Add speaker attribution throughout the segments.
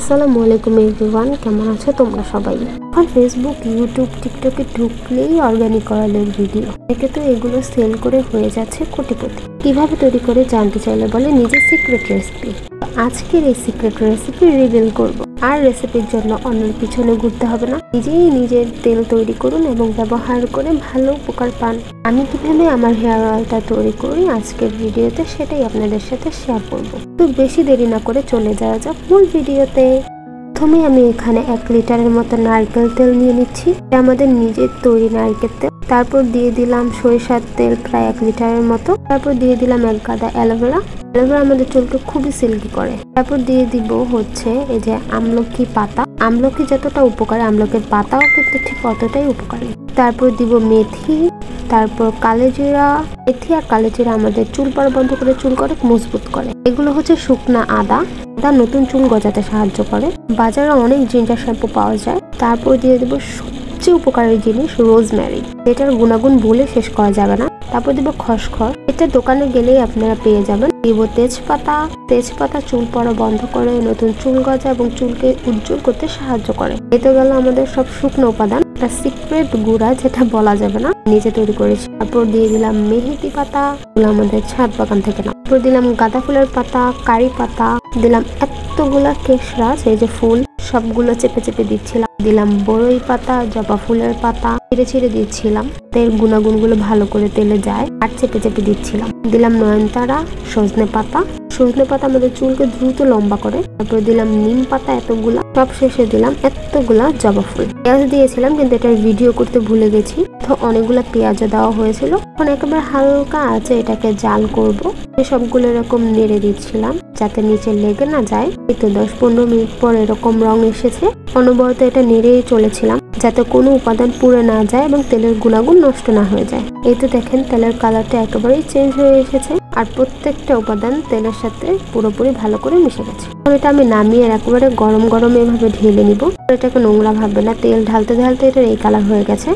Speaker 1: আসসালামু আলাইকুম এভরিওয়ান, কেমন আছো তোমরা সবাই? এখন ফেসবুক, ইউটিউব, টিকটকে ঢুকলেই অর্গানিক অয়েলের ভিডিও। একে তো এগুলো সেল করে হয়ে যাচ্ছে কোটিপতি। কিভাবে তৈরি করে জানতে চাইলে বলে নিজের সিক্রেট রেসিপি। আজকের এই সিক্রেট রেসিপি রিভিল করব। আর রেসিপির জন্য অন্যের পিছনে ঘুরতে হবে না, নিজেই নিজের তেল তৈরি করুন এবং ব্যবহার করে ভালো উপকার পান। আমি কিভাবে আমার হেয়ার অয়েলটা তৈরি করি আজকের ভিডিওতে সেটাই আপনাদের সাথে শেয়ার করব। তো বেশি দেরি না করে চলে যাওয়া যাক মূল ভিডিওতে। প্রথমে আমি এখানে 1 লিটারের মতো নারকেল তেল নিয়ে নিচ্ছি, আমাদের নিজের তৈরি নারকেল তেল। তারপর দিয়ে দিলাম সরিষার তেল প্রায় 1 লিটারের মতো। তারপর দিয়ে দিলাম 1 গাদা অ্যালোভেরা। অ্যালোভেরা আমাদের চুলকে খুবই সিল্কি করে। তারপর দিয়ে দিব হচ্ছে এই যে আমলকি পাতা। আমলকি যতটা উপকারী, আমলকির পাতাও কিন্তু ঠিক অতটাই উপকারী। তারপর দিব মেথি, তারপর কালোজিরা। মেথি আর কালোজিরা আমাদের চুল পড়া বন্ধ করে, চুল করে মজবুত করে। এগুলো হচ্ছে শুকনা আদা। আদা নতুন চুল গজাতে সাহায্য করে। বাজারে অনেক জিঞ্জার শ্যাম্পু পাওয়া যায়। তারপর দিয়ে দেবো সবচেয়ে উপকারী জিনিস রোজমেরি, এটার গুণাগুণ বলে শেষ করা যাবে না। তারপর দেবো খসখস, এটা দোকানে গেলেই আপনারা পেয়ে যাবেন। দিব তেজপাতা। তেজপাতা চুল পড়া বন্ধ করে, নতুন চুল গজা এবং চুলকে উজ্জ্বল করতে সাহায্য করে। এতে গেল আমাদের সব শুকনো উপাদান। একটা সিক্রেট গুঁড়া যেটা বলা যাবে না, নিজে তৈরি করেছি। তারপর দিয়ে দিলাম মেহেদি পাতা, আমাদের ছাদ বাগান থেকে না। তারপর দিলাম গাঁদা ফুলের পাতা, কারি পাতা, দিলাম এতগুলা কেশরাজ, এই যে ফুল সবগুলো চেপে চেপে দিচ্ছিলাম। দিলাম বড়ই পাতা, জবা ফুলের পাতা ছিঁড়ে ছিঁড়ে দিচ্ছিলাম, তেল গুণাগুণগুলো ভালো করে তেলে যায় আর চেপে চেপে দিচ্ছিলাম। দিলাম নয়নতারা, সজনে পাতা। সজনে পাতা আমাদের চুলকে দ্রুত লম্বা করে। তারপর দিলাম নিম পাতা এতগুলা। সব শেষে দিলাম এতগুলা জবা ফুল। পেঁয়াজ দিয়েছিলাম কিন্তু এটার ভিডিও করতে ভুলে গেছি, তো অনেকগুলা পেঁয়াজও দেওয়া হয়েছিল। এখন একেবারে হালকা আছে এটাকে জাল করব। সবগুলো এরকম নেড়ে দিচ্ছিলাম যাতে নিচে লেগে না যায়। এই তো 10-15 মিনিট পর এরকম রং এসেছে। অনবরত এটা নেড়েই চলেছিলাম যাতে কোনো উপাদান পুড়ে না যায় এবং তেলের গুণাগুণ নষ্ট না হয়ে যায়। এই তো দেখেন তেলের কালারটা একেবারেই চেঞ্জ হয়ে এসেছে আর প্রত্যেকটা উপাদান তেলের সাথে পুরোপুরি ভালো করে মিশে গেছে। এটা আমি নামিয়ে একেবারে গরম গরম এভাবে ঢেলে নিব। এটাকে নোংরা ভাববে না, তেল ঢালতে ঢালতে এটার এই কালার হয়ে গেছে।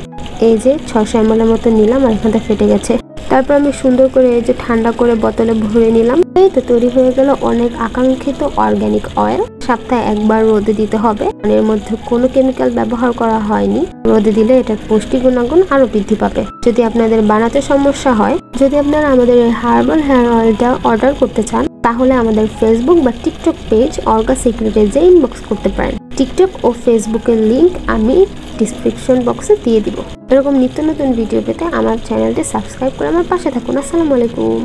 Speaker 1: এই যে 600 ml এর মতো নিলাম আর এখানটা ফেটে গেছে। তারপর আমি সুন্দর করে এই যে ঠান্ডা করে বোতলে ভরে নিলাম। এই তো তৈরি হয়ে গেল অনেক আকাঙ্ক্ষিত অর্গানিক অয়েল। সপ্তাহে একবার রোদে দিতে হবে, এর মধ্যে কোনো কেমিক্যাল ব্যবহার করা হয়নি। রোদে দিলে এটার পুষ্টি গুণাগুণ আরো বৃদ্ধি পাবে। যদি আপনাদের বানাতে সমস্যা হয়, যদি আপনারা আমাদের এই হার্বাল হেয়ার অয়েলটা অর্ডার করতে চান, তাহলে আমাদের ফেসবুক বা টিকটক পেজ অর্গা সিক্রেটে যে ইনবক্স করতে পারেন। টিকটক ও ফেসবুকের লিংক আমি ডিসক্রিপশন বক্সে দিয়ে দিব। এরকম নিত্য নতুন ভিডিও পেতে আমার চ্যানেলটি সাবস্ক্রাইব করে আমার পাশে থাকুন। আসসালামু আলাইকুম।